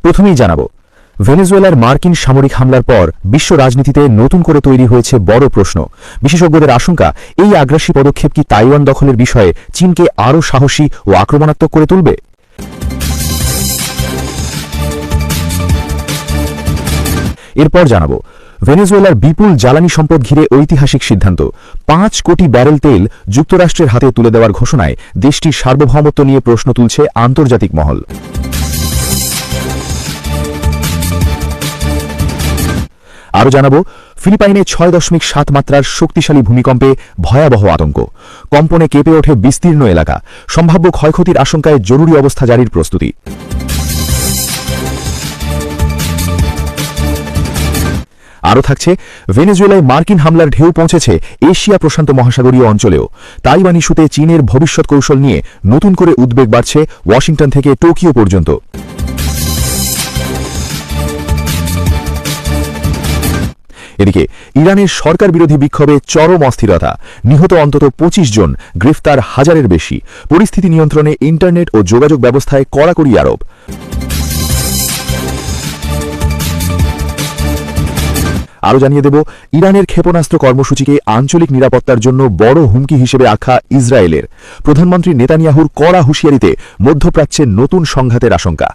প্রথমেই জানাবো, ভেনেজুয়েলার মার্কিন সামরিক হামলার পর বিশ্ব রাজনীতিতে নতুন করে তৈরি হয়েছে বড় প্রশ্ন। বিশেষজ্ঞদের আশঙ্কা, এই আগ্রাসী পদক্ষেপ কি তাইওয়ান দখলের বিষয়ে চীনকে আরও সাহসী ও আক্রমণাত্মক করে তুলবে? এরপর জানাবো, ভেনেজুয়েলার বিপুল জ্বালানি সম্পদ ঘিরে ঐতিহাসিক সিদ্ধান্ত। ৫ কোটি ব্যারেল তেল যুক্তরাষ্ট্রের হাতে তুলে দেওয়ার ঘোষণায় দেশটির সার্বভৌমত্ব নিয়ে প্রশ্ন তুলছে আন্তর্জাতিক মহল। আরও জানাবো, ফিলিপাইনে ৬.৭ মাত্রার শক্তিশালী ভূমিকম্পে ভয়াবহ আতঙ্ক। কম্পনে কেঁপে ওঠে বিস্তীর্ণ এলাকা। সম্ভাব্য ক্ষয়ক্ষতির আশঙ্কায় জরুরি অবস্থা জারির প্রস্তুতি। আরও থাকছে, ভেনেজুয়েলায় মার্কিন হামলার ঢেউ পৌঁছেছে এশিয়া প্রশান্ত মহাসাগরীয় অঞ্চলেও। তাইওয়ান ইস্যুতে চীনের ভবিষ্যৎ কৌশল নিয়ে নতুন করে উদ্বেগ বাড়ছে ওয়াশিংটন থেকে টোকিও পর্যন্ত। এদিকে ইরানের সরকার বিরোধী বিক্ষোভে চরম অস্থিরতা। নিহত অন্তত ২৫ জন, গ্রেফতার হাজারের বেশি। পরিস্থিতি নিয়ন্ত্রণে ইন্টারনেট ও যোগাযোগ ব্যবস্থায় কড়াকড়ি আরোপ। আরও জানিয়ে দেব, ইরানের ক্ষেপণাস্ত্র কর্মসূচিকে আঞ্চলিক নিরাপত্তার জন্য বড় হুমকি হিসেবে আখ্যা ইসরায়েলের। প্রধানমন্ত্রী নেতানিয়াহুর কড়া হুঁশিয়ারিতে মধ্যপ্রাচ্যে নতুন সংঘাতের আশঙ্কা।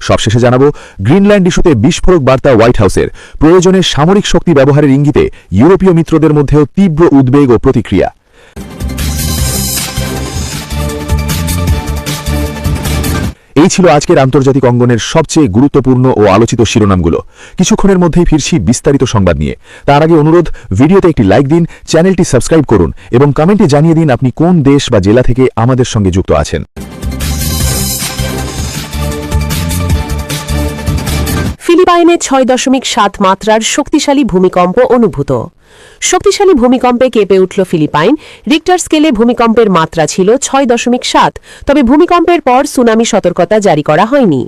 সবশেষে জানাবো, গ্রিনল্যান্ড ইস্যুতে বিস্ফোরক বার্তা হোয়াইট হাউসের। প্রয়োজনে সামরিক শক্তি ব্যবহারের ইঙ্গিতে ইউরোপীয় মিত্রদের মধ্যেও তীব্র উদ্বেগ ও প্রতিক্রিয়া। এই ছিল আজকের আন্তর্জাতিক অঙ্গনের সবচেয়ে গুরুত্বপূর্ণ ও আলোচিত শিরোনামগুলো। কিছুক্ষণের মধ্যেই ফিরছি বিস্তারিত সংবাদ নিয়ে। তার আগে অনুরোধ, ভিডিওতে একটি লাইক দিন, চ্যানেলটি সাবস্ক্রাইব করুন এবং কমেন্টে জানিয়ে দিন আপনি কোন দেশ বা জেলা থেকে আমাদের সঙ্গে যুক্ত আছেন। ফিলিপাইনে ৬.৭ মাত্রার শক্তিশালী ভূমিকম্প অনুভূত। শক্তিশালী ভূমিকম্পে কেঁপে উঠল ফিলিপাইন। রিক্টার স্কেলে ভূমিকম্পের মাত্রা ছিল ৬.৭। তবে ভূমিকম্পের পর সুনামি সতর্কতা জারি করা হয়নি।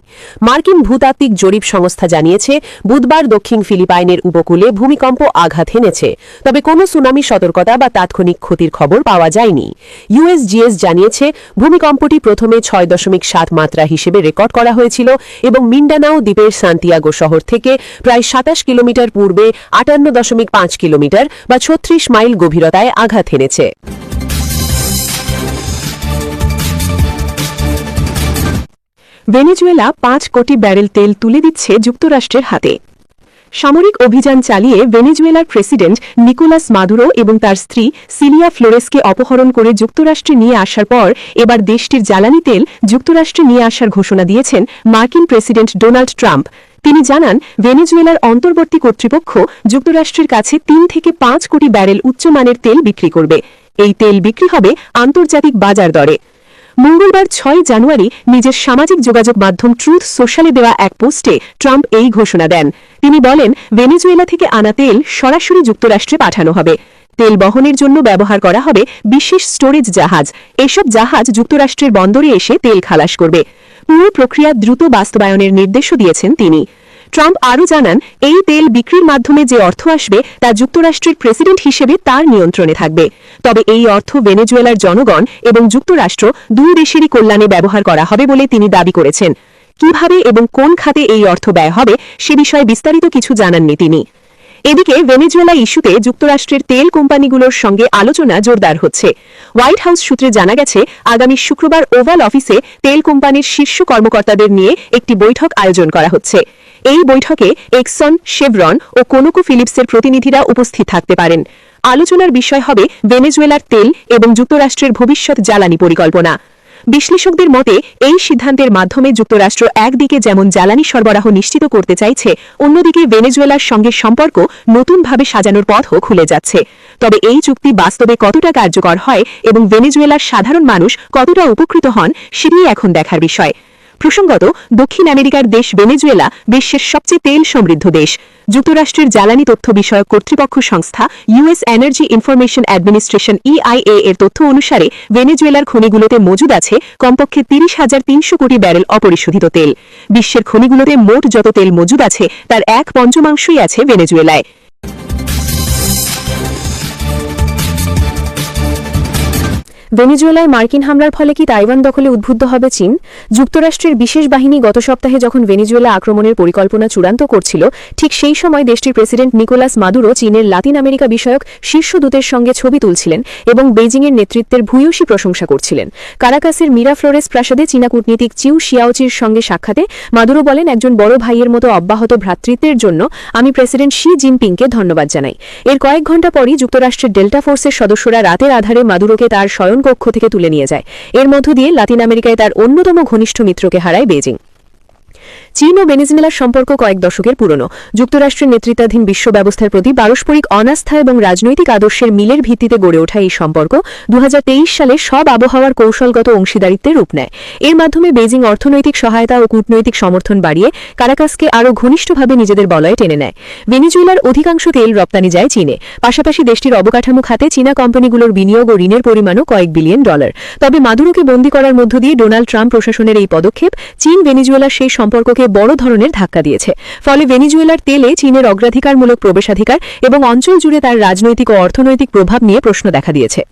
মার্কিন ভূতাত্ত্বিক জরিপ সংস্থা জানিয়েছে, বুধবার দক্ষিণ ফিলিপাইনের উপকূলে ভূমিকম্প আঘাত হেনেছে। তবে কোনো সুনামি সতর্কতা বা তাৎক্ষণিক ক্ষতির খবর পাওয়া যায়নি। ইউএসজিএস জানিয়েছে, ভূমিকম্পটি প্রথমে ৬.৭ মাত্রা হিসেবে রেকর্ড করা হয়েছিল এবং মিন্ডানাও দ্বীপের সান্তিয়াগো শহর থেকে প্রায় ২৭ কিলোমিটার পূর্বে ৫৮.৫ কিলোমিটার বা ৩৬ মাইল গভীরতায় আঘাত হেনেছে। ভেনেজুয়েলা ৫ কোটি ব্যারেল তেল তুলে দিচ্ছে যুক্তরাষ্ট্রের হাতে। সামরিক অভিযান চালিয়ে ভেনেজুয়েলার প্রেসিডেন্ট নিকোলাস মাদুরো এবং তার স্ত্রী সিলিয়া ফ্লোরেসকে অপহরণ করে যুক্তরাষ্ট্রে নিয়ে আসার পর এবার দেশটির জ্বালানি তেল যুক্তরাষ্ট্রে নিয়ে আসার ঘোষণা দিয়েছেন মার্কিন প্রেসিডেন্ট ডোনাল্ড ট্রাম্প। তিনি জানান, ভেনেজুয়েলার অন্তর্বর্তী কর্তৃপক্ষ যুক্তরাষ্ট্রের কাছে ৩ থেকে ৫ কোটি ব্যারেল উচ্চমানের তেল বিক্রি করবে। এই তেল বিক্রি হবে আন্তর্জাতিক বাজার দরে। মঙ্গলবার ৬ জানুয়ারি নিজের সামাজিক যোগাযোগ মাধ্যম ট্রুথ সোশ্যালে দেওয়া এক পোস্টে ট্রাম্প এই ঘোষণা দেন। তিনি বলেন, ভেনেজুয়েলা থেকে আনা তেল সরাসরি যুক্তরাষ্ট্রে পাঠানো হবে। তেল বহনের জন্য ব্যবহার করা হবে বিশেষ স্টোরেজ জাহাজ। এসব জাহাজ যুক্তরাষ্ট্রের বন্দরে এসে তেল খালাস করবে। পুরো প্রক্রিয়া দ্রুত বাস্তবায়নের নির্দেশও দিয়েছেন তিনি। ট্রাম্প আরও জানান, এই তেল বিক্রির মাধ্যমে যে অর্থ আসবে তা যুক্তরাষ্ট্রের প্রেসিডেন্ট হিসেবে তার নিয়ন্ত্রণে থাকবে। তবে এই অর্থ ভেনেজুয়েলার জনগণ এবং যুক্তরাষ্ট্র দুই দেশেরই কল্যাণে ব্যবহার করা হবে বলে তিনি দাবি করেছেন। কিভাবে এবং কোন খাতে এই অর্থ ব্যয় হবে সে বিষয়ে বিস্তারিত কিছু জানাননি তিনি। এদিকে ভেনেজুয়েলা ইস্যুতে যুক্তরাষ্ট্রের তেল কোম্পানিগুলোর সঙ্গে আলোচনা জোরদার হচ্ছে। হোয়াইট হাউস সূত্রে জানা গেছে, আগামী শুক্রবার ওভাল অফিসে তেল কোম্পানির শীর্ষ কর্মকর্তাদের নিয়ে একটি বৈঠক আয়োজন করা হচ্ছে। এই বৈঠকে এক্সন, শেভরন ও কোনোকো ফিলিপসের প্রতিনিধিরা উপস্থিত থাকতে পারেন। আলোচনার বিষয় হবে ভেনেজুয়েলার তেল এবং যুক্তরাষ্ট্রের ভবিষ্যৎ জ্বালানি পরিকল্পনা। বিশ্লেষকদের মতে, এই সিদ্ধান্তের মাধ্যমে যুক্তরাষ্ট্র একদিকে যেমন জ্বালানি সরবরাহ নিশ্চিত করতে চাইছে, অন্যদিকে ভেনেজুয়েলার সঙ্গে সম্পর্ক নতুনভাবে সাজানোর পথও খুলে যাচ্ছে। তবে এই চুক্তি বাস্তবে কতটা কার্যকর হয় এবং ভেনেজুয়েলার সাধারণ মানুষ কতটা উপকৃত হন সেটি এখন দেখার বিষয়। প্রসঙ্গত, দক্ষিণ আমেরিকার দেশ ভেনেজুয়েলা বিশ্বের সবচেয়ে তেল সমৃদ্ধ দেশ। যুক্তরাষ্ট্রের জ্বালানি তথ্য বিষয়ক কর্তৃপক্ষ সংস্থা US energy information administration EIA এর তথ্য অনুসারে ভেনেজুয়েলার খনিগুলোতে মজুদ আছে কমপক্ষে ৩০,৩০০ কোটি ব্যারেল অপরিশোধিত তেল। বিশ্বের খনিগুলোতে মোট যত তেল মজুদ আছে তার ১/৫ আছে ভেনেজুয়েলায়। ভেনেজুয়েলায় মার্কিন হামলার ফলে কি তাইওয়ান দখলে উদ্বুদ্ধ হবে চীন? যুক্তরাষ্ট্রের বিশেষ বাহিনী গত সপ্তাহে যখন ভেনেজুয়েলা আক্রমণের পরিকল্পনা চূড়ান্ত করছিল, ঠিক সেই সময় দেশটির প্রেসিডেন্ট নিকোলাস মাদুরো চীনের লাতিন আমেরিকা বিষয়ক শীর্ষ দূতের সঙ্গে ছবি তুলছিলেন এবং বেইজিংয়ের নেতৃত্বের ভূয়সী প্রশংসা করছিলেন। কারাকাসের মিরা ফ্লোরেস প্রাসাদে চীনা কূটনীতিক চিউ শিয়াওচির সঙ্গে সাক্ষাতে মাদুরো বলেন, একজন বড় ভাইয়ের মতো অব্যাহত ভ্রাতৃত্বের জন্য আমি প্রেসিডেন্ট শি জিনপিংকে ধন্যবাদ জানাই। এর কয়েক ঘণ্টা পরই যুক্তরাষ্ট্রের ডেল্টা ফোর্সের সদস্যরা রাতের আধারে মাদুরোকে তার শয়নকক্ষ থেকে তুলে নিয়ে যায়। এর মধ্য দিয়ে লাতিন আমেরিকায় তার অন্যতম ঘনিষ্ঠ মিত্রকে হারায় বেইজিং। চীন ও ভেনেজুয়েলার সম্পর্ক কয়েক দশকের পুরনো। যুক্তরাষ্ট্রের নেতৃত্বাধীন বিশ্ব ব্যবস্থার প্রতি পারস্পরিক অনাস্থা এবং রাজনৈতিক আদর্শের মিলের ভিত্তিতে গড়ে ওঠা এই সম্পর্ক 2023 সালে সব আবহাওয়ার কৌশলগত অংশীদারিত্বের রূপ নেয়। এর মাধ্যমে বেইজিং অর্থনৈতিক সহায়তা ও কূটনৈতিক সমর্থন বাড়িয়ে কারাকাসকে আরও ঘনিষ্ঠভাবে নিজেদের বলয়ে টেনে নেয়। ভেনেজুয়েলার অধিকাংশ তেল রপ্তানি যায় চীনে। পাশাপাশি দেশটির অবকাঠামো খাতে চীনা কোম্পানিগুলোর বিনিয়োগ ও ঋণের পরিমাণও কয়েক বিলিয়ন ডলার। তবে মাদুরোকে বন্দী করার মধ্য দিয়ে ডোনাল্ড ট্রাম্প প্রশাসনের এই পদক্ষেপ চীন ভেনেজুয়েলার সেই সম্পর্ককে বড় ধরনের ধাক্কা দিয়েছে। ফলে ভেনেজুয়েলার তেলে চীনের অগ্রাধিকারমূলক প্রবেশাধিকার এবং অঞ্চল জুড়ে তার রাজনৈতিক ও অর্থনৈতিক প্রভাব নিয়ে প্রশ্ন দেখা দিয়েছে।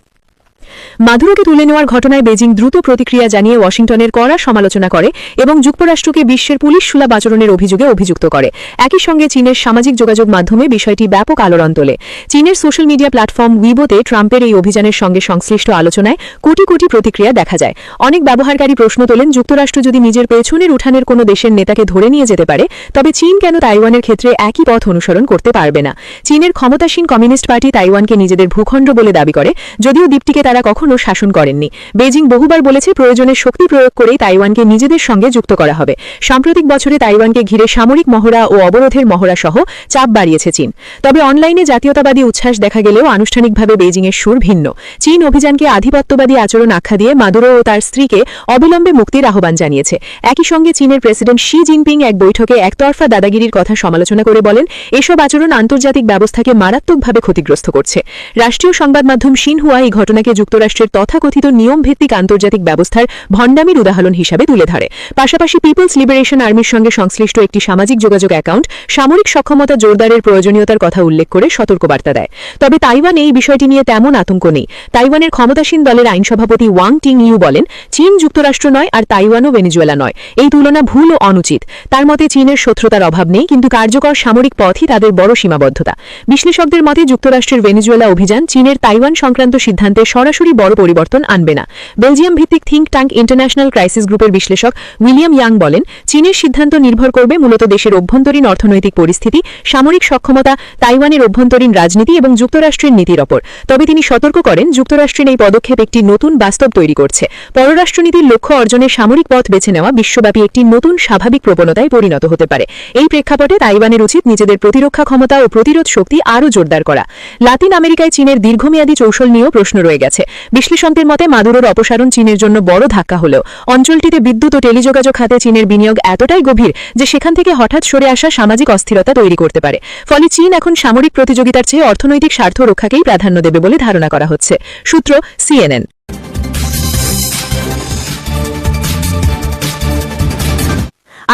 মাদুরোকে তুলে নেওয়ার ঘটনায় বেইজিং দ্রুত প্রতিক্রিয়া জানিয়ে ওয়াশিংটনের কড়া সমালোচনা করে এবং যুক্তরাষ্ট্রকে বিশ্বের পুলিশ সুলভ আচরণের অভিযোগে অভিযুক্ত করে। একই সঙ্গে চীনের সামাজিক যোগাযোগ মাধ্যমে বিষয়টি ব্যাপক আলোড়ন তোলে। চীনের সোশ্যাল মিডিয়া প্ল্যাটফর্ম উইবোতে ট্রাম্পের এই অভিযানের সঙ্গে সংশ্লিষ্ট আলোচনায় কোটি কোটি প্রতিক্রিয়া দেখা যায়। অনেক ব্যবহারকারী প্রশ্ন তোলেন, যুক্তরাষ্ট্র যদি নিজের পেছনের উঠানের কোনো দেশের নেতাকে ধরে নিয়ে যেতে পারে, তবে চীন কেন তাইওয়ানের ক্ষেত্রে একই পথ অনুসরণ করতে পারবে না? চীনের ক্ষমতাসীন কমিউনিস্ট পার্টি তাইওয়ানকে নিজেদের ভূখণ্ড বলে দাবি করে, যদিও দ্বীপটিকে তারা কখনো শাসন করেননি। বেইজিং বহুবার বলেছে প্রয়োজনে শক্তি প্রয়োগ করেই তাইওয়ানকে নিজেদের সঙ্গে যুক্ত করা হবে। সাম্প্রতিক বছরে তাইওয়ানকে ঘিরে সামরিক মহড়া ও অবরোধের মহড়া সহ চাপ বাড়িয়েছে চীন। তবে অনলাইনে জাতীয়তাবাদী উচ্ছ্বাস দেখা গেলেও আনুষ্ঠানিকভাবে বেইজিংয়ের সুর ভিন্ন। চীন অভিযানকে আধিপত্যবাদী আচরণ আখ্যা দিয়ে মাদুরো ও তার স্ত্রীকে অবিলম্বে মুক্তির আহ্বান জানিয়েছে। একই সঙ্গে চীনের প্রেসিডেন্ট শি জিনপিং এক বৈঠকে একতরফা দাদাগিরির কথা সমালোচনা করে বলেন, এসব আচরণ আন্তর্জাতিক ব্যবস্থাকে মারাত্মকভাবে ক্ষতিগ্রস্ত করছে। রাষ্ট্রীয় সংবাদ মাধ্যম সিনহুয়া এই ঘটনাকে যুক্তরাষ্ট্রের তথাকথিত নিয়মভিত্তিক আন্তর্জাতিক ব্যবস্থার ভণ্ডামির উদাহরণ হিসাবে তুলে ধরে। পাশাপাশি পিপলস লিবারেশন আর্মির সঙ্গে সংশ্লিষ্ট একটি সামাজিক যোগাযোগ অ্যাকাউন্ট সামরিক সক্ষমতা জোরদারের প্রয়োজনীয়তার কথা উল্লেখ করে সতর্কবার্তা দেয়। তবে তাইওয়ান এই বিষয়টি নিয়ে তেমন আতঙ্ক নেই। তাইওয়ানের ক্ষমতাসীন দলের আইন সভাপতি ওয়াং টিং ইউ বলেন, চীন যুক্তরাষ্ট্র নয় আর তাইওয়ানও ভেনেজুয়েলা নয়। এই তুলনা ভুল ও অনুচিত। তার মতে চীনের শত্রুতার অভাব নেই, কিন্তু কার্যকর সামরিক পথই তাদের বড় সীমাবদ্ধতা। বিশ্লেষকদের মতে যুক্তরাষ্ট্রের ভেনেজুয়েলা অভিযান চীনের তাইওয়ান সংক্রান্ত সিদ্ধান্তে সরাসরি বড় পরিবর্তন আনবে না। বেলজিয়াম ভিত্তিক থিঙ্ক ট্যাঙ্ক ইন্টারন্যাশনাল ক্রাইসিস গ্রুপের বিশ্লেষক উইলিয়াম ইয়াং বলেন, চীনের সিদ্ধান্ত নির্ভর করবে মূলত দেশের অভ্যন্তরীণ অর্থনৈতিক পরিস্থিতি, সামরিক সক্ষমতা, তাইওয়ানের অভ্যন্তরীণ রাজনীতি এবং যুক্তরাষ্ট্রের নীতির ওপর। তবে তিনি সতর্ক করেন, যুক্তরাষ্ট্রের এই পদক্ষেপ একটি নতুন বাস্তব তৈরি করছে। পররাষ্ট্রনীতির লক্ষ্য অর্জনে সামরিক পথ বেছে নেওয়া বিশ্বব্যাপী একটি নতুন স্বাভাবিক প্রবণতায় পরিণত হতে পারে। এই প্রেক্ষাপটে তাইওয়ানের উচিত নিজেদের প্রতিরক্ষা ক্ষমতা ও প্রতিরোধ শক্তি আরও জোরদার করা। লাতিন আমেরিকায় চীনের দীর্ঘমেয়াদী কৌশল নিয়েও প্রশ্ন রয়ে গেছে। বিশ্লেষকদের মতে মাদুরোর অপসারণ চীনের জন্য বড় ধাক্কা হলেও অঞ্চলটিতে বিদ্যুৎ ও টেলিযোগাযোগ খাতে চীনের বিনিয়োগ এতটাই গভীর যে সেখান থেকে হঠাৎ সরে আসা সামাজিক অস্থিরতা তৈরি করতে পারে। ফলে চীন এখন সামরিক প্রতিযোগিতার চেয়ে অর্থনৈতিক স্বার্থ রক্ষাকেই প্রাধান্য দেবে বলে ধারণা করা হচ্ছে। সূত্র CNN।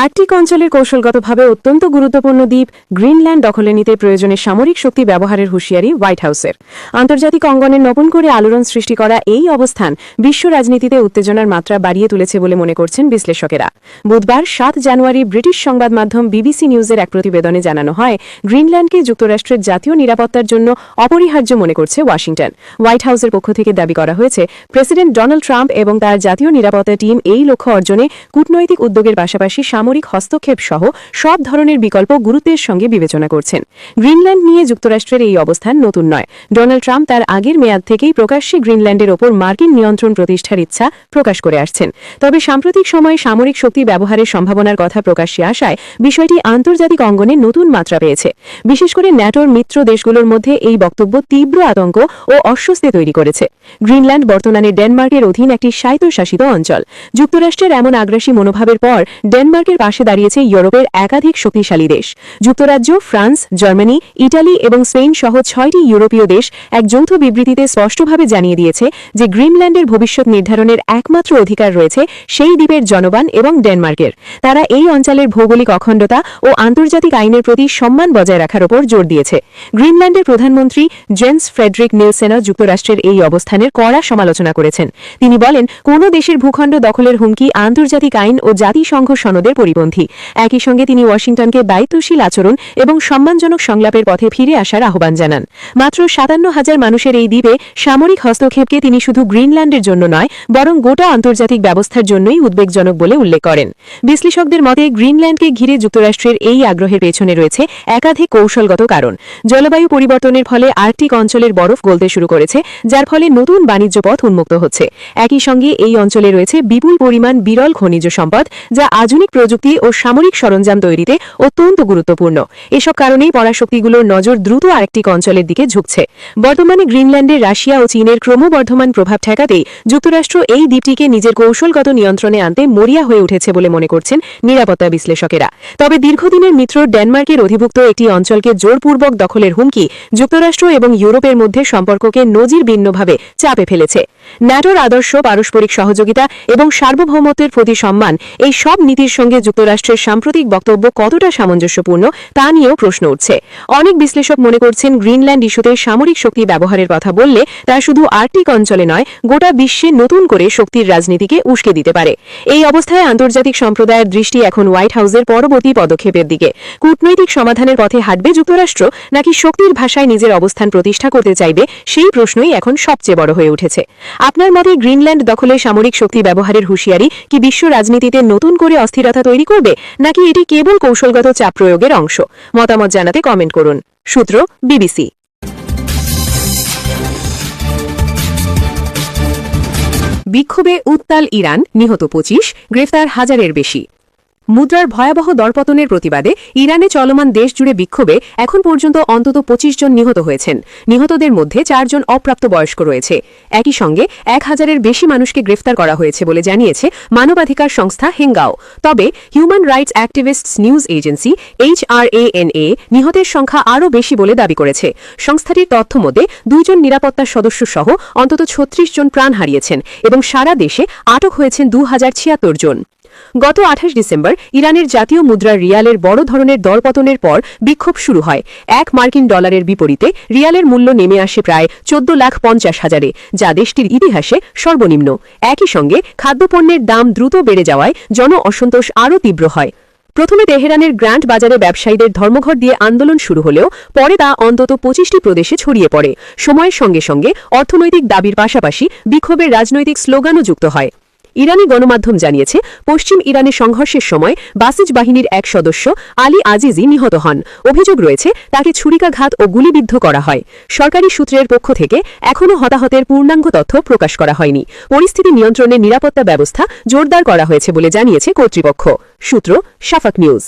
আর্কটিক অঞ্চলের কৌশলগতভাবে অত্যন্ত গুরুত্বপূর্ণ দ্বীপ গ্রিনল্যান্ড দখলে নিতে প্রয়োজনে সামরিক শক্তি ব্যবহারের হুঁশিয়ারি হোয়াইট হাউসের। আন্তর্জাতিক অঙ্গনে নতুন করে আলোড়ন সৃষ্টি করা এই অবস্থান বিশ্ব রাজনীতিতে উত্তেজনার মাত্রা বাড়িয়ে তুলেছে বলে মনে করছেন বিশ্লেষকেরা। বুধবার 7 জানুয়ারি ব্রিটিশ সংবাদ মাধ্যম BBC নিউজের এক প্রতিবেদনে জানানো হয়, গ্রিনল্যান্ডকে যুক্তরাষ্ট্রের জাতীয় নিরাপত্তার জন্য অপরিহার্য মনে করছে ওয়াশিংটন। হোয়াইট হাউসের পক্ষ থেকে দাবি করা হয়েছে, প্রেসিডেন্ট ডোনাল্ড ট্রাম্প এবং তার জাতীয় নিরাপত্তা টিম এই লক্ষ্য অর্জনে কূটনৈতিক উদ্যোগের পাশাপাশি সামরিক হস্তক্ষেপ সহ সব ধরনের বিকল্প গুরুত্বের সঙ্গে বিবেচনা করছেন। গ্রিনল্যান্ড নিয়ে যুক্তরাষ্ট্রের এই অবস্থান নতুন নয়। ডোনাল্ড ট্রাম্প তার আগের মেয়াদ থেকেই প্রকাশ্যে গ্রিনল্যান্ডের ওপর মার্কিন নিয়ন্ত্রণ প্রতিষ্ঠার ইচ্ছা প্রকাশ করে আসছেন। তবে সাম্প্রতিক সময়ে সামরিক শক্তি ব্যবহারের সম্ভাবনার কথা প্রকাশ্যে আসায় বিষয়টি আন্তর্জাতিক অঙ্গনে নতুন মাত্রা পেয়েছে। বিশেষ করে ন্যাটোর মিত্র দেশগুলোর মধ্যে এই বক্তব্য তীব্র আতঙ্ক ও অস্বস্তি তৈরি করেছে। গ্রিনল্যান্ড বর্তমানে ডেনমার্কের অধীন একটি স্বায়ত্তশাসিত অঞ্চল। যুক্তরাষ্ট্রের এমন আগ্রাসী মনোভাবের পর ডেনমার্কের তুরস্কের পাশে দাঁড়িয়েছে ইউরোপের একাধিক শক্তিশালী দেশ। যুক্তরাজ্য, ফ্রান্স, জার্মানি, ইটালি এবং স্পেন সহ 6টি ইউরোপীয় দেশ এক যৌথ বিবৃতিতে স্পষ্টভাবে জানিয়ে দিয়েছে যে গ্রিনল্যান্ডের ভবিষ্যৎ নির্ধারণের একমাত্র অধিকার রয়েছে সেই দ্বীপের জনগণ এবং ডেনমার্কের। তারা এই অঞ্চলের ভৌগোলিক অখণ্ডতা ও আন্তর্জাতিক আইনের প্রতি সম্মান বজায় রাখার উপর জোর দিয়েছে। গ্রিনল্যান্ডের প্রধানমন্ত্রী জেন্স ফ্রেডরিক নিলসেনও যুক্তরাষ্ট্রের এই অবস্থানের কড়া সমালোচনা করেছেন। তিনি বলেন, কোনো দেশের ভূখণ্ড দখলের হুমকি আন্তর্জাতিক আইন ও জাতিসংঘ সনদের পরিপন্থী। একই সঙ্গে তিনি ওয়াশিংটনকে দায়িত্বশীল আচরণ এবং সম্মানজনক সংলাপের পথে ফিরে আসার আহ্বান জানান। মাত্র 57,000 মানুষের এই দ্বীপে সামরিক হস্তক্ষেপকে তিনি শুধু গ্রিনল্যান্ডের জন্য নয়, বরং গোটা আন্তর্জাতিক ব্যবস্থার জন্যই উদ্বেগজনক বলে উল্লেখ করেন। বিশ্লেষকদের মতে গ্রিনল্যান্ডকে ঘিরে যুক্তরাষ্ট্রের এই আগ্রহের পেছনে রয়েছে একাধিক কৌশলগত কারণ। জলবায়ু পরিবর্তনের ফলে আর্কটিক অঞ্চলের বরফ গলতে শুরু করেছে, যার ফলে নতুন বাণিজ্য পথ উন্মুক্ত হচ্ছে। একই সঙ্গে এই অঞ্চলে রয়েছে বিপুল পরিমাণ বিরল খনিজ সম্পদ, যা আধুনিক প্রযুক্তি ও সামরিক সরঞ্জাম তৈরিতে অত্যন্ত গুরুত্বপূর্ণ। এসব কারণেই পরাশক্তিগুলোর নজর দ্রুত আর্কটিক অঞ্চলের দিকে ঝুঁকছে। বর্তমানে গ্রিনল্যান্ডে রাশিয়া ও চীনের ক্রমবর্ধমান প্রভাব ঠেকাতেই যুক্তরাষ্ট্র এই দ্বীপটিকে নিজের কৌশলগত নিয়ন্ত্রণে আনতে মরিয়া হয়ে উঠেছে বলে মনে করছেন নিরাপত্তা বিশ্লেষকেরা। তবে দীর্ঘদিনের মিত্র ডেনমার্কের অধিভুক্ত একটি অঞ্চলকে জোরপূর্বক দখলের হুমকি যুক্তরাষ্ট্র এবং ইউরোপের মধ্যে সম্পর্ককে নজিরবিহীনভাবে চাপে ফেলেছে। ন্যাটোর আদর্শ, পারস্পরিক সহযোগিতা এবং সার্বভৌমত্বের প্রতি সম্মান, এই সব নীতির সঙ্গে যুক্তরাষ্ট্রের সাম্প্রতিক বক্তব্য কতটা সামঞ্জস্যপূর্ণ তা নিয়েও প্রশ্ন উঠছে। অনেক বিশ্লেষক মনে করছেন গ্রিনল্যান্ড ইস্যুতে সামরিক শক্তি ব্যবহারের কথা বললে তা শুধু আর্কটিক অঞ্চলে নয়, গোটা বিশ্বে নতুন করে শক্তির রাজনীতিকে উস্কে দিতে পারে। এই অবস্থায় আন্তর্জাতিক সম্প্রদায়ের দৃষ্টি এখন হোয়াইট হাউসের পরবর্তী পদক্ষেপের দিকে। কূটনৈতিক সমাধানের পথে হাঁটবে যুক্তরাষ্ট্র, নাকি শক্তির ভাষায় নিজের অবস্থান প্রতিষ্ঠা করতে চাইবে, সেই প্রশ্নই এখন সবচেয়ে বড় হয়ে উঠেছে। আপনার মতে গ্রিনল্যান্ড দখলে সামরিক শক্তি ব্যবহারের হুঁশিয়ারি কি বিশ্ব রাজনীতিতে নতুন করে অস্থিরতা তৈরি করবে, নাকি এটি কেবল কৌশলগত চাপ প্রয়োগের অংশ? মতামত জানাতে কমেন্ট করুন। সূত্র বিবিসি। বিক্ষোভে উত্তাল ইরান, নিহত 25, গ্রেফতার 1000-এর বেশি। মুদ্রার ভয়াবহ দরপতনের প্রতিবাদে ইরানে চলমান দেশজুড়ে বিক্ষোভে এখন পর্যন্ত অন্তত 25 জন নিহত হয়েছেন। নিহতদের মধ্যে 4 জন অপ্রাপ্তবয়স্ক রয়েছে। একই সঙ্গে 1000-এর বেশি মানুষকে গ্রেফতার করা হয়েছে বলে জানিয়েছে মানবাধিকার সংস্থা হেঙ্গাও। তবে human rights activists news agency HRANA নিহতের সংখ্যা আরও বেশি বলে দাবি করেছে। সংস্থাটির তথ্য মতে 2 জন নিরাপত্তা সদস্য সহ অন্তত 36 জন প্রাণ হারিয়েছেন এবং সারা দেশে আটক হয়েছেন 2076 জন। গত 28 ডিসেম্বর ইরানের জাতীয় মুদ্রার রিয়ালের বড় ধরনের দরপতনের পর বিক্ষোভ শুরু হয়। $1 বিপরীতে রিয়ালের মূল্য নেমে আসে প্রায় 14,50,000-এ, যা দেশটির ইতিহাসে সর্বনিম্ন। একই সঙ্গে খাদ্যপণ্যের দাম দ্রুত বেড়ে যাওয়ায় জন অসন্তোষ আরও তীব্র হয়। প্রথমে তেহরানের গ্র্যান্ড বাজারে ব্যবসায়ীদের ধর্মঘট দিয়ে আন্দোলন শুরু হলেও পরে তা অন্তত 25টি প্রদেশে ছড়িয়ে পড়ে। সময়ের সঙ্গে সঙ্গে অর্থনৈতিক দাবির পাশাপাশি বিক্ষোভের রাজনৈতিক স্লোগানও যুক্ত হয়। ইরানি গণমাধ্যম জানিয়েছে, পশ্চিম ইরানে সংঘর্ষের সময় বাসিজ বাহিনীর এক সদস্য আলী আজিজি নিহত হন। অভিযোগ রয়েছে তাকে ছুরিকাঘাত ও গুলিবিদ্ধ করা হয়। সরকারি সূত্রের পক্ষ থেকে এখনও হতাহতের পূর্ণাঙ্গ তথ্য প্রকাশ করা হয়নি। পরিস্থিতি নিয়ন্ত্রণে নিরাপত্তা ব্যবস্থা জোরদার করা হয়েছে বলে জানিয়েছে কর্তৃপক্ষ। সূত্র শাফাক নিউজ।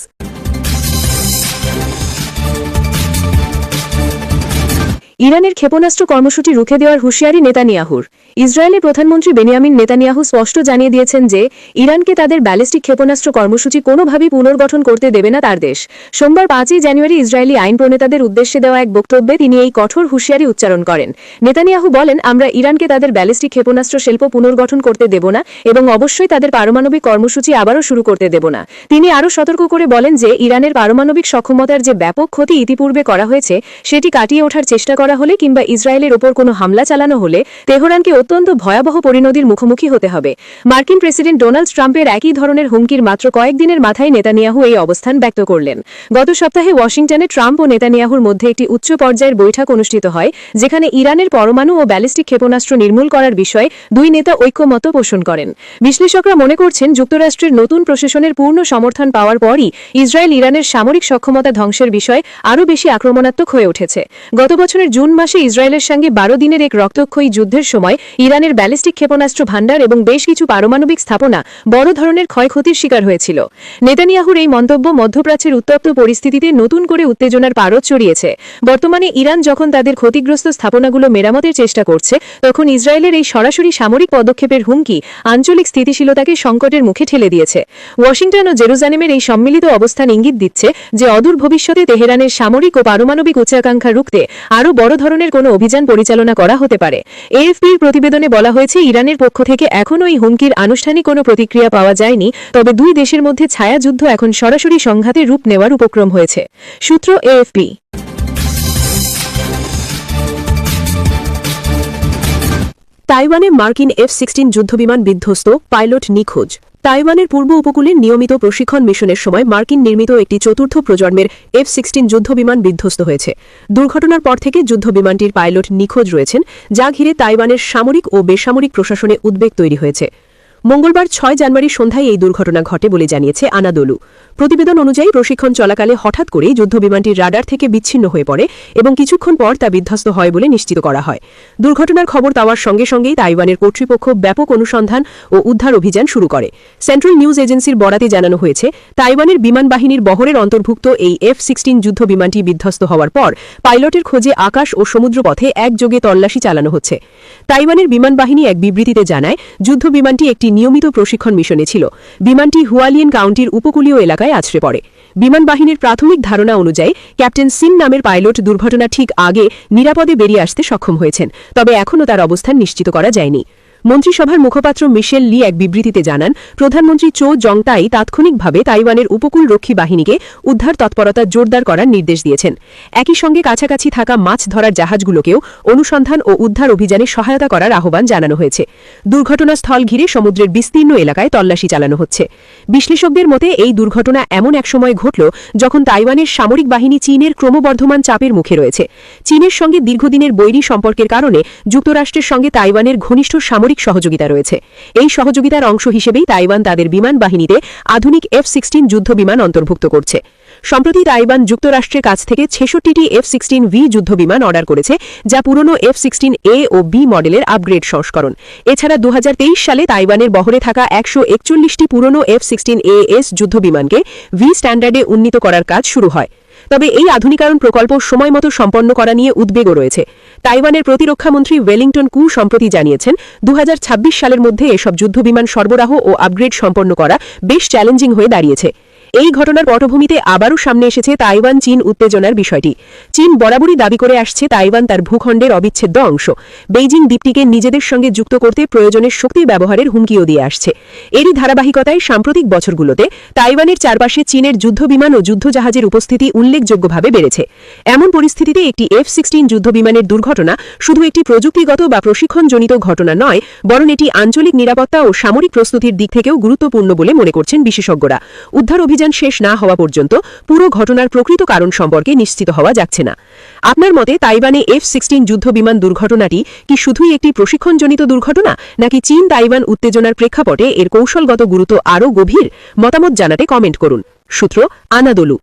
ইরানের ক্ষেপণাস্ত্র কর্মসূচি রুখে দেওয়ার হুঁশিয়ারি নেতানিয়াহুর। ইসরায়েলের প্রধানমন্ত্রী বেনিয়ামিন নেতানিয়াহু স্পষ্ট জানিয়ে দিয়েছেন যে ইরানকে তাদের ব্যালিস্টিক ক্ষেপণাস্ত্র কর্মসূচি কোনোভাবেই পুনর্গঠন করতে দেবে না তার দেশ। সোমবার 5 জানুয়ারি ইসরায়েলি আইন প্রণেতাদের উদ্দেশ্যে দেওয়া এক বক্তব্যে তিনি এই কঠোর হুঁশিয়ারি উচ্চারণ করেন। নেতানিয়াহু বলেন, আমরা ইরানকে তাদের ব্যালিস্টিক ক্ষেপণাস্ত্র শিল্প পুনর্গঠন করতে দেব না এবং অবশ্যই তাদের পারমাণবিক কর্মসূচি আবারও শুরু করতে দেব না। তিনি আরও সতর্ক করে বলেন যে ইরানের পারমাণবিক সক্ষমতার যে ব্যাপক ক্ষতি ইতিপূর্বে করা হয়েছে সেটি কাটিয়ে ওঠার চেষ্টা করা হলে কিংবা ইসরায়েলের ওপর কোনো হামলা চালানো হলে তেহরানকে অত্যন্ত ভয়াবহ পরিণতির মুখোমুখি হতে হবে। মার্কিন প্রেসিডেন্ট ডোনাল্ড ট্রাম্পের একই ধরনের হুমকির মাত্র কয়েকদিনের মাথায় নেতানিয়াহু এই অবস্থান ব্যক্ত করলেন। গত সপ্তাহে ওয়াশিংটনে ট্রাম্প ও নেতানিয়াহুর মধ্যে একটি উচ্চ পর্যায়ের বৈঠক অনুষ্ঠিত হয়, যেখানে ইরানের পরমাণু ও ব্যালিস্টিক ক্ষেপণাস্ত্র নির্মূল করার বিষয়ে দুই নেতা ঐক্যমত পোষণ করেন। বিশ্লেষকরা মনে করছেন, যুক্তরাষ্ট্রের নতুন প্রশাসনের পূর্ণ সমর্থন পাওয়ার পরই ইসরায়েল ইরানের সামরিক সক্ষমতা ধ্বংসের বিষয়ে আরও বেশি আক্রমণাত্মক হয়ে উঠেছে। গত বছরের জুন মাসে ইসরায়েলের সঙ্গে 12 দিনের এক রক্তক্ষয়ী যুদ্ধের সময় ইরানের ব্যালিস্টিক ক্ষেপণাস্ত্র ভান্ডার এবং বেশ কিছু পারমাণবিক স্থাপনা বড় ধরনের ক্ষয়ক্ষতির শিকার হয়েছিল। নেতানিয়াহুর এই মন্তব্য মধ্যপ্রাচ্যের উত্তপ্ত পরিস্থিতিতে নতুন করে উত্তেজনার পারদ ছড়িয়েছে। বর্তমানে ইরান যখন তাদের ক্ষতিগ্রস্ত স্থাপনাগুলো মেরামতের চেষ্টা করছে, তখন ইসরায়েলের এই সরাসরি সামরিক পদক্ষেপের হুমকি আঞ্চলিক স্থিতিশীলতাকে সংকটের মুখে ঠেলে দিয়েছে। ওয়াশিংটন ও জেরুজালেমের এই সম্মিলিত অবস্থান ইঙ্গিত দিচ্ছে যে অদূর ভবিষ্যতে তেহরানের সামরিক ও পারমাণবিক উচ্চাকাঙ্ক্ষা রুখতে আরও বড় ধরনের কোনো অভিযান পরিচালনা করা হতে পারে। এএফপির প্রতিবেদনে বলা হয়েছে, ইরানের পক্ষ থেকে এখনও এই হুমকির আনুষ্ঠানিক কোনো প্রতিক্রিয়া পাওয়া যায়নি, তবে দুই দেশের মধ্যে ছায়াযুদ্ধ এখন সরাসরি সংঘাতের রূপ নেওয়ার উপক্রম হয়েছে। সূত্র এএফপি। তাইওয়ানে মার্কিন F-16 যুদ্ধবিমান বিধ্বস্ত, পাইলট নিখোঁজ। তাইওয়ানের পূর্ব উপকূলে নিয়মিত প্রশিক্ষণ মিশনের সময় মার্কিন নির্মিত একটি চতুর্থ প্রজন্মের F-16 যুদ্ধবিমান বিধ্বস্ত হয়েছে। দুর্ঘটনার পর থেকে যুদ্ধবিমানটির পাইলট নিখোঁজ রয়েছেন, যা ঘিরে তাইওয়ানের সামরিক ও বেসামরিক প্রশাসনে উদ্বেগ তৈরি হয়েছে। মঙ্গলবার 6 জানুয়ারি সন্ধ্যায় এই দুর্ঘটনা ঘটে বলে জানিয়েছে আনাদোলু। প্রতিবেদন অনুযায়ী প্রশিক্ষণ চলাকালে হঠাৎ করেই যুদ্ধবিমানটির রাডার থেকে বিচ্ছিন্ন হয়ে পড়ে এবং কিছুক্ষণ পর তা বিধ্বস্ত হয় বলে নিশ্চিত করা হয়। দুর্ঘটনার খবর পাওয়ার সঙ্গে সঙ্গেই তাইওয়ানের কর্তৃপক্ষ ব্যাপক অনুসন্ধান ও উদ্ধার অভিযান শুরু করে। সেন্ট্রাল নিউজ এজেন্সির বরাতে জানানো হয়েছে, তাইওয়ানের বিমান বাহিনীর বহরের অন্তর্ভুক্ত এই F-16 যুদ্ধবিমানটি বিধ্বস্ত হওয়ার পর পাইলটের খোঁজে আকাশ ও সমুদ্রপথে একযোগে তল্লাশি চালানো হচ্ছে। তাইওয়ানের বিমান বাহিনী এক বিবৃতিতে জানায়, যুদ্ধবিমানটি একটি নিয়মিত প্রশিক্ষণ মিশনে ছিল। বিমানটি হুয়ালিয়েন কাউন্টির উপকূলীয় এলাকায় আছড়ে পড়ে। বিমান বাহিনীর প্রাথমিক ধারণা অনুযায়ী ক্যাপ্টেন সিন নামের পাইলট দুর্ঘটনা ঠিক আগে নিরাপদে বেরিয়ে আসতে সক্ষম হয়েছেন, তবে এখনও তার অবস্থান নিশ্চিত করা যায়নি। মন্ত্রিসভার মুখপাত্র মিশেল লি এক বিবৃতিতে জানান, প্রধানমন্ত্রী চো জংতাই তাৎক্ষণিকভাবে তাইওয়ানের উপকূলরক্ষী বাহিনীকে উদ্ধার তৎপরতা জোরদার করার নির্দেশ দিয়েছেন। একই সঙ্গে কাছাকাছি থাকা মাছ ধরার জাহাজগুলোকেও অনুসন্ধান ও উদ্ধার অভিযানে সহায়তা করার আহ্বান জানানো হয়েছে। দুর্ঘটনাস্থল ঘিরে সমুদ্রের বিস্তীর্ণ এলাকায় তল্লাশি চালানো হচ্ছে। বিশ্লেষকদের মতে, এই দুর্ঘটনা এমন এক সময় ঘটল যখন তাইওয়ানের সামরিক বাহিনী চীনের ক্রমবর্ধমান চাপের মুখে রয়েছে। চীনের সঙ্গে দীর্ঘদিনের বৈরী সম্পর্কের কারণে যুক্তরাষ্ট্রের সঙ্গে তাইওয়ানের ঘনিষ্ঠ সামরিক সহযোগিতা রয়েছে। এই সহযোগিতার অংশ হিসেবেই তাইওয়ান তাদের বিমান বাহিনীতে আধুনিক F-16 যুদ্ধবিমান অন্তর্ভুক্ত করছে। সম্প্রতি তাইওয়ান যুক্তরাষ্ট্রের কাছ থেকে 66টি F-16V যুদ্ধবিমান অর্ডার করেছে, যা পুরনো F-16A ও B মডেলের আপগ্রেড সংস্করণ। এছাড়া 2023 সালে তাইওয়ানের বহরে থাকা 141টি পুরনো F-16AS যুদ্ধবিমানকে V স্ট্যান্ডার্ডে উন্নীত করার কাজ শুরু হয়। তবে এই আধুনিকায়ন প্রকল্প সময়মতো সম্পন্ন করা নিয়ে উদ্বেগও রয়েছে। তাইওয়ানের প্রতিরক্ষামন্ত্রী ওয়েলিংটন কু সম্প্রতি জানিয়েছেন, 2026 সালের মধ্যে এসব যুদ্ধবিমান সরবরাহ ও আপগ্রেড সম্পন্ন করা বেশ চ্যালেঞ্জিং হয়ে দাঁড়িয়েছে। এই ঘটনার পটভূমিতে আবারও সামনে এসেছে তাইওয়ান চীন উত্তেজনার বিষয়টি। চীন বরাবরই দাবি করে আসছে তাইওয়ান তার ভূখণ্ডের অবিচ্ছেদ্য অংশ। বেইজিং দ্বীপটিকে নিজেদের সঙ্গে যুক্ত করতে প্রয়োজনের শক্তি ব্যবহারের হুমকিও দিয়ে আসছে। এরই ধারাবাহিকতায় সাম্প্রতিক বছরগুলোতে তাইওয়ানের চারপাশে চীনের যুদ্ধবিমান ও যুদ্ধজাহাজের উপস্থিতি উল্লেখযোগ্যভাবে বেড়েছে। এমন পরিস্থিতিতে একটি F-16 যুদ্ধবিমানের দুর্ঘটনা শুধু একটি প্রযুক্তিগত বা প্রশিক্ষণজনিত ঘটনা নয়, বরং এটি আঞ্চলিক নিরাপত্তা ও সামরিক প্রস্তুতির দিক থেকেও গুরুত্বপূর্ণ বলে মনে করছেন বিশেষজ্ঞরা। উদ্ধার অভিযান শেষ না হওয়া পর্যন্ত পুরো ঘটনার প্রকৃত কারণ সম্পর্কে নিশ্চিত হওয়া যাচ্ছে না। আপনার মতে তাইওয়ানে F-16 যুদ্ধবিমান দুর্ঘটনাটি কি শুধুই একটি প্রশিক্ষণজনিত দুর্ঘটনা, নাকি চীন তাইওয়ান উত্তেজনার প্রেক্ষাপটে এর কৌশলগত গুরুত্ব আরও গভীর? মতামত জানাতে কমেন্ট করুন। সূত্র আনাদোলু।